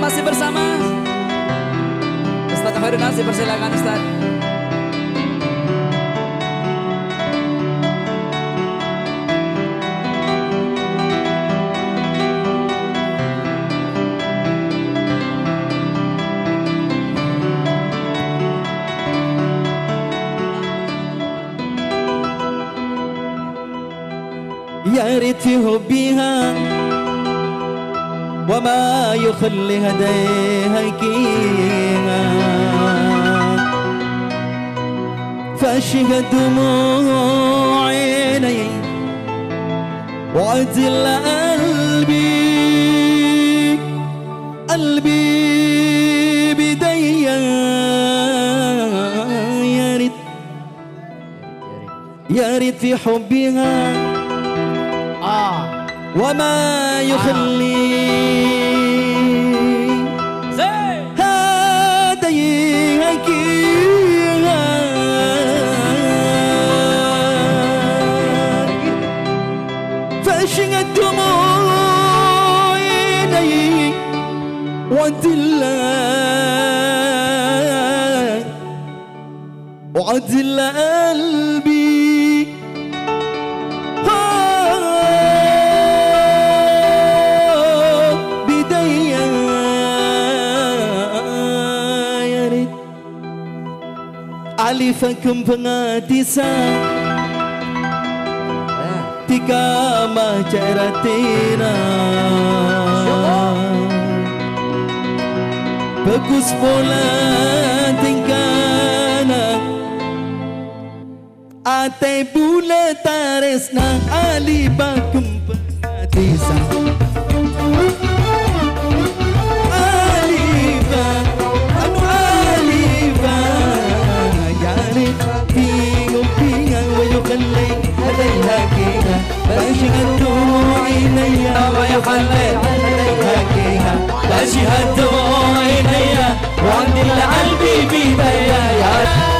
masih bersama Ustaz Khairul Nasir, persilakan Ustaz. يا ريت حبها وما يخلي هديها كيها فاشق دموع عيني وعدل قلبي بديا يا ريت في حبها وما يخلي هديك فاشق الدموع عيني وعدل قلبي Alifakum pengadisan Tika macaratina Bagus bola tingkana Ate bula taresna Alifakum pengadisan فاشق الدموع عيني ويخلي عليها كيها فاشق الدموع عيني وعند القلب بيديا